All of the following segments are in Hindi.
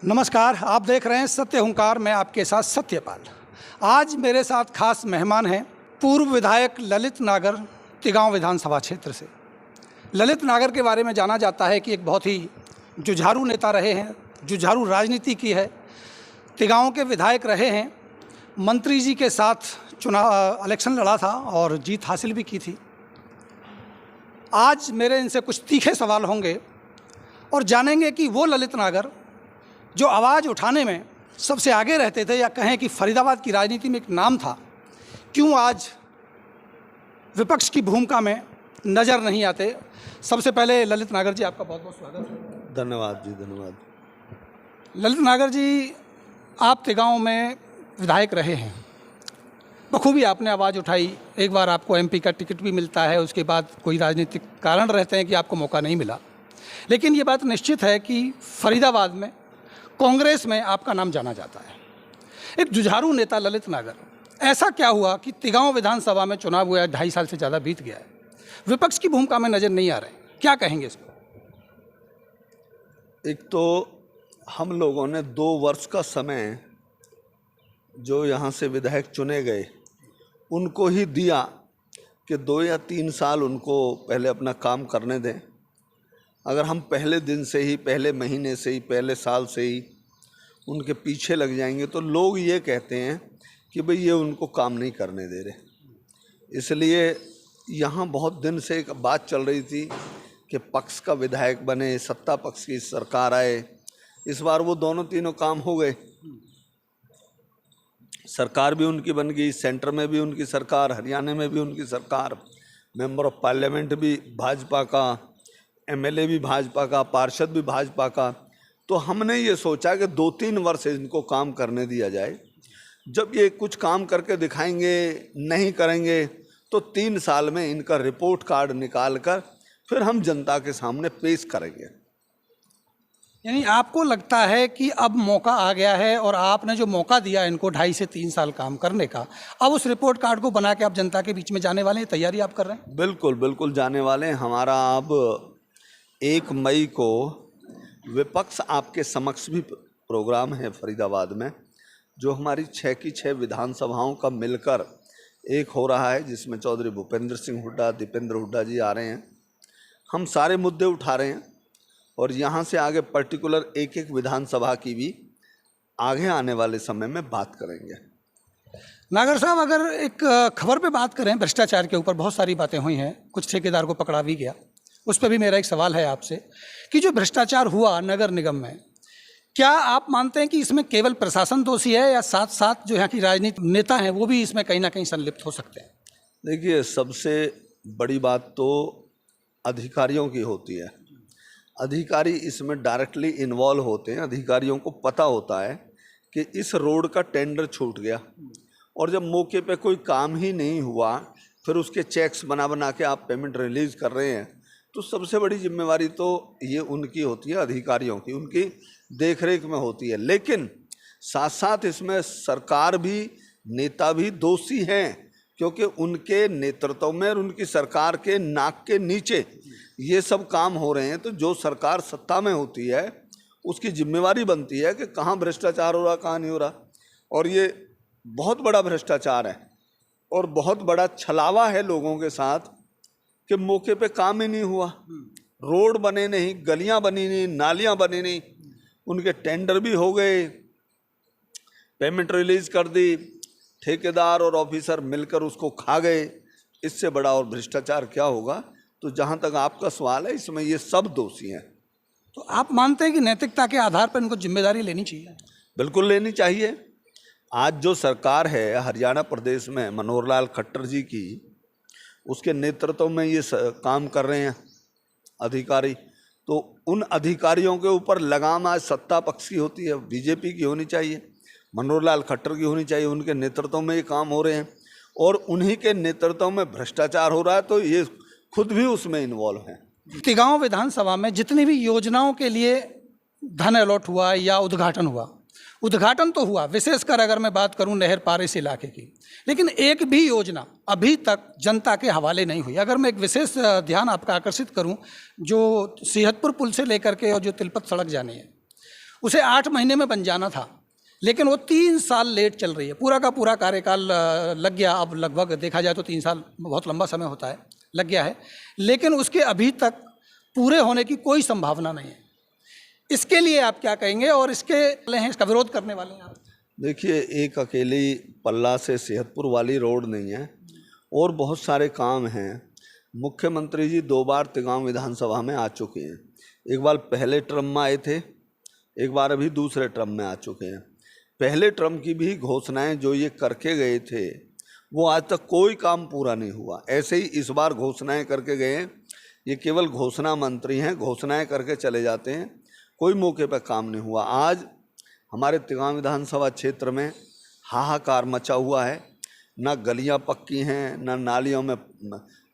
नमस्कार, आप देख रहे हैं सत्य हुंकार में आपके साथ सत्यपाल। आज मेरे साथ खास मेहमान हैं पूर्व विधायक ललित नागर, तिगांव विधानसभा क्षेत्र से। ललित नागर के बारे में जाना जाता है कि एक बहुत ही जुझारू नेता रहे हैं, जुझारू राजनीति की है। तिगांव के विधायक रहे हैं, मंत्री जी के साथ चुनाव इलेक्शन लड़ा था और जीत हासिल भी की थी। आज मेरे इनसे कुछ तीखे सवाल होंगे और जानेंगे कि वो ललित नागर जो आवाज़ उठाने में सबसे आगे रहते थे, या कहें कि फरीदाबाद की राजनीति में एक नाम था, क्यों आज विपक्ष की भूमिका में नज़र नहीं आते। सबसे पहले ललित नागर जी, आपका बहुत बहुत स्वागत है। धन्यवाद जी, धन्यवाद। ललित नागर जी, आप तिगांव में विधायक रहे हैं, बखूबी आपने आवाज़ उठाई। एक बार आपको एमपी का टिकट भी मिलता है, उसके बाद कोई राजनीतिक कारण रहते हैं कि आपको मौका नहीं मिला। लेकिन ये बात निश्चित है कि फरीदाबाद में कांग्रेस में आपका नाम जाना जाता है। एक जुझारू नेता ललित नागर, ऐसा क्या हुआ कि तिगांव विधानसभा में चुनाव हुआ, 2.5 साल से ज़्यादा बीत गया है, विपक्ष की भूमिका में नज़र नहीं आ रहे, क्या कहेंगे इसको? एक तो हम लोगों ने 2 वर्ष का समय जो यहाँ से विधायक चुने गए उनको ही दिया कि 2 या 3 साल उनको पहले अपना काम करने दें। अगर हम पहले दिन से ही, पहले महीने से ही, पहले साल से ही उनके पीछे लग जाएंगे तो लोग ये कहते हैं कि भाई ये उनको काम नहीं करने दे रहे। इसलिए यहाँ बहुत दिन से एक बात चल रही थी कि पक्ष का विधायक बने, सत्ता पक्ष की सरकार आए। इस बार वो दोनों तीनों काम हो गए। सरकार भी उनकी बन गई, सेंटर में भी उनकी सरकार, हरियाणा में भी उनकी सरकार, मेंबर ऑफ पार्लियामेंट भी भाजपा का, एमएलए भी भाजपा का, पार्षद भी भाजपा का। तो हमने ये सोचा कि 2-3 वर्ष इनको काम करने दिया जाए। जब ये कुछ काम करके दिखाएंगे, नहीं करेंगे, तो 3 साल में इनका रिपोर्ट कार्ड निकाल कर फिर हम जनता के सामने पेश करेंगे। यानी आपको लगता है कि अब मौका आ गया है और आपने जो मौका दिया इनको 2.5 से 3 साल काम करने का, अब उस रिपोर्ट कार्ड को बना के आप जनता के बीच में जाने वाले हैं, तैयारी आप कर रहे हैं? बिल्कुल बिल्कुल जाने वाले हैं। हमारा अब 1 मई को विपक्ष आपके समक्ष भी प्रोग्राम है फरीदाबाद में, जो हमारी 6 की 6 विधानसभाओं का मिलकर एक हो रहा है, जिसमें चौधरी भूपेंद्र सिंह हुड्डा, दीपेंद्र हुड्डा जी आ रहे हैं। हम सारे मुद्दे उठा रहे हैं और यहाँ से आगे पर्टिकुलर एक एक विधानसभा की भी आगे आने वाले समय में बात करेंगे। नागर साहब, अगर एक खबर पे बात करें, भ्रष्टाचार के ऊपर बहुत सारी बातें हुई हैं, कुछ ठेकेदार को पकड़ा भी गया, उस पर भी मेरा एक सवाल है आपसे कि जो भ्रष्टाचार हुआ नगर निगम में, क्या आप मानते हैं कि इसमें केवल प्रशासन दोषी है, या साथ साथ जो यहाँ की राजनीतिक नेता हैं वो भी इसमें कहीं ना कहीं संलिप्त हो सकते हैं? देखिए, सबसे बड़ी बात तो अधिकारियों की होती है। अधिकारी इसमें डायरेक्टली इन्वॉल्व होते हैं। अधिकारियों को पता होता है कि इस रोड का टेंडर छूट गया, और जब मौके पे कोई काम ही नहीं हुआ, फिर उसके चेक्स बना बना के आप पेमेंट रिलीज कर रहे हैं, तो सबसे बड़ी जिम्मेवारी तो ये उनकी होती है, अधिकारियों की, उनकी देखरेख में होती है। लेकिन साथ साथ इसमें सरकार भी, नेता भी दोषी हैं, क्योंकि उनके नेतृत्व में और उनकी सरकार के नाक के नीचे ये सब काम हो रहे हैं। तो जो सरकार सत्ता में होती है उसकी जिम्मेवारी बनती है कि कहाँ भ्रष्टाचार हो रहा, कहाँ नहीं हो रहा। और ये बहुत बड़ा भ्रष्टाचार है और बहुत बड़ा छलावा है लोगों के साथ कि मौके पे काम ही नहीं हुआ, रोड बने नहीं, गलियां बनी नहीं, नालियां बनी नहीं, उनके टेंडर भी हो गए, पेमेंट रिलीज कर दी, ठेकेदार और ऑफिसर मिलकर उसको खा गए। इससे बड़ा और भ्रष्टाचार क्या होगा? तो जहां तक आपका सवाल है, इसमें ये सब दोषी हैं। तो आप मानते हैं कि नैतिकता के आधार पर इनको जिम्मेदारी लेनी चाहिए? बिल्कुल लेनी चाहिए। आज जो सरकार है हरियाणा प्रदेश में मनोहर लाल खट्टर जी की, उसके नेतृत्व में ये काम कर रहे हैं अधिकारी, तो उन अधिकारियों के ऊपर लगाम आज सत्ता पक्ष की होती है, बीजेपी की होनी चाहिए, मनोहर लाल खट्टर की होनी चाहिए। उनके नेतृत्व में ये काम हो रहे हैं और उन्हीं के नेतृत्व में भ्रष्टाचार हो रहा है, तो ये खुद भी उसमें इन्वॉल्व हैं। तिगांव विधानसभा में जितनी भी योजनाओं के लिए धन अलॉट हुआ या उद्घाटन हुआ, उद्घाटन तो हुआ, विशेषकर अगर मैं बात करूं नहर पार इस इलाके की, लेकिन एक भी योजना अभी तक जनता के हवाले नहीं हुई। अगर मैं एक विशेष ध्यान आपका आकर्षित करूं, जो सेहतपुर पुल से लेकर के और जो तिलपत सड़क जानी है, उसे 8 महीने में बन जाना था, लेकिन वो 3 साल लेट चल रही है। पूरा का पूरा कार्यकाल लग गया, अब लगभग देखा जाए तो 3 साल बहुत लंबा समय होता है, लग गया है, लेकिन उसके अभी तक पूरे होने की कोई संभावना नहीं है। इसके लिए आप क्या कहेंगे और इसका विरोध करने वाले हैं आप? देखिए, एक अकेली पल्ला से सेहतपुर वाली रोड नहीं है, और बहुत सारे काम हैं। मुख्यमंत्री जी 2 बार तिगांव विधानसभा में आ चुके हैं। एक बार पहले टर्म में आए थे, एक बार अभी दूसरे टर्म में आ चुके हैं। पहले टर्म की भी घोषणाएं जो ये करके गए थे वो आज तक कोई काम पूरा नहीं हुआ। ऐसे ही इस बार घोषणाएं करके गए हैं। ये केवल घोषणा मंत्री हैं, घोषणाएं करके चले जाते हैं, कोई मौके पर काम नहीं हुआ। आज हमारे तिगांव विधानसभा क्षेत्र में हाहाकार मचा हुआ है। ना गलियां पक्की हैं, ना नालियों में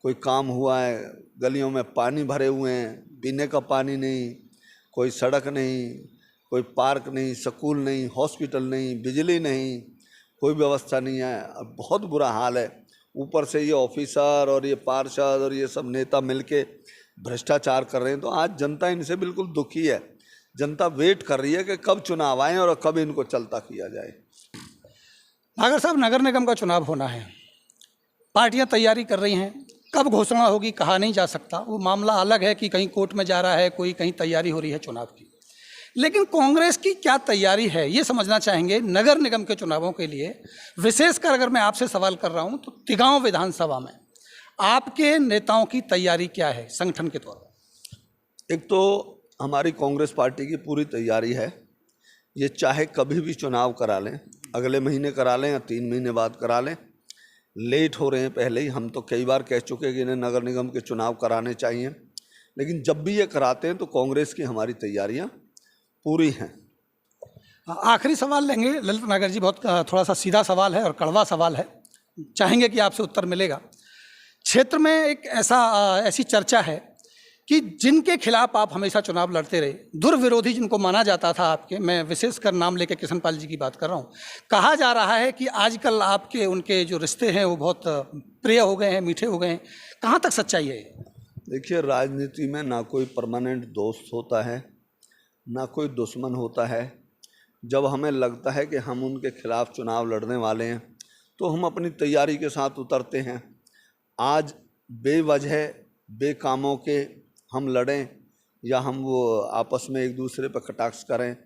कोई काम हुआ है। गलियों में पानी भरे हुए हैं, पीने का पानी नहीं, कोई सड़क नहीं, कोई पार्क नहीं, स्कूल नहीं, हॉस्पिटल नहीं, बिजली नहीं, कोई व्यवस्था नहीं है। अब बहुत बुरा हाल है। ऊपर से ये ऑफिसर और ये पार्षद और ये सब नेता मिलके भ्रष्टाचार कर रहे हैं। तो आज जनता इनसे बिल्कुल दुखी है। जनता वेट कर रही है कि कब चुनाव आए और कब इनको चलता किया जाए। नागर साहब, नगर निगम का चुनाव होना है, पार्टियां तैयारी कर रही हैं, कब घोषणा होगी कहा नहीं जा सकता। वो मामला अलग है कि कहीं कोर्ट में जा रहा है, कोई कहीं तैयारी हो रही है चुनाव की। लेकिन कांग्रेस की क्या तैयारी है ये समझना चाहेंगे नगर निगम के चुनावों के लिए। विशेषकर अगर मैं आपसे सवाल कर रहा हूं तो तिगांव विधानसभा में आपके नेताओं की तैयारी क्या है संगठन के तौर पर? एक तो हमारी कांग्रेस पार्टी की पूरी तैयारी है। ये चाहे कभी भी चुनाव करा लें, अगले महीने करा लें या 3 महीने बाद करा लें, लेट हो रहे हैं पहले ही। हम तो कई बार कह चुके हैं कि इन्हें नगर निगम के चुनाव कराने चाहिए, लेकिन जब भी ये कराते हैं तो कांग्रेस की हमारी तैयारियां पूरी हैं। आखिरी सवाल लेंगे ललित नागर जी, बहुत थोड़ा सा सीधा सवाल है और कड़वा सवाल है, चाहेंगे कि आपसे उत्तर मिलेगा। क्षेत्र में एक ऐसी चर्चा है कि जिनके खिलाफ आप हमेशा चुनाव लड़ते रहे, दुर्विरोधी जिनको माना जाता था आपके, मैं विशेषकर नाम लेके किशन पाल जी की बात कर रहा हूँ, कहा जा रहा है कि आजकल आपके उनके जो रिश्ते हैं वो बहुत प्रिय हो गए हैं, मीठे हो गए हैं। कहाँ तक सच्चाई है? देखिए, राजनीति में ना कोई परमानेंट दोस्त होता है, ना कोई दुश्मन होता है। जब हमें लगता है कि हम उनके खिलाफ चुनाव लड़ने वाले हैं तो हम अपनी तैयारी के साथ उतरते हैं। आज बेवजह बेकामों के हम लड़ें या हम वो आपस में एक दूसरे पर कटाक्ष करें,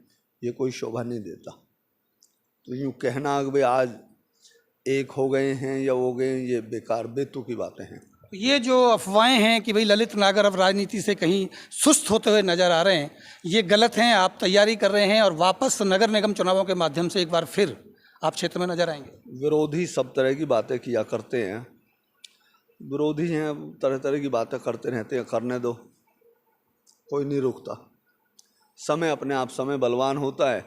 ये कोई शोभा नहीं देता। तो यूँ कहना कि भाई आज एक हो गए हैं या हो गए, ये बेकार बेतु की बातें हैं। ये जो अफवाहें हैं कि भाई ललित नागर अब राजनीति से कहीं सुस्त होते हुए नजर आ रहे हैं, ये गलत हैं। आप तैयारी कर रहे हैं और वापस नगर निगम चुनावों के माध्यम से एक बार फिर आप क्षेत्र में नजर आएंगे। विरोधी सब तरह की बातें किया करते हैं, विरोधी हैं, तरह तरह की बातें करते रहते हैं, करने दो, कोई नहीं रुकता। समय अपने आप समय बलवान होता है,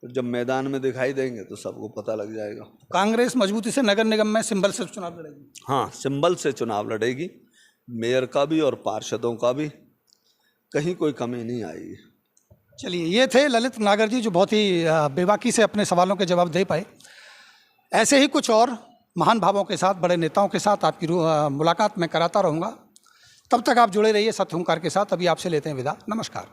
तो जब मैदान में दिखाई देंगे तो सबको पता लग जाएगा। कांग्रेस मजबूती से नगर निगम में सिंबल से चुनाव लड़ेगी? हाँ, सिंबल से चुनाव लड़ेगी, मेयर का भी और पार्षदों का भी, कहीं कोई कमी नहीं आएगी। चलिए, ये थे ललित नागर जी जो बहुत ही बेबाकी से अपने सवालों के जवाब दे पाए। ऐसे ही कुछ और महान भावों के साथ, बड़े नेताओं के साथ आपकी मुलाकात मैं कराता रहूँगा। तब तक आप जुड़े रहिए सत्य हुंकार के साथ। अभी आपसे लेते हैं विदा। नमस्कार।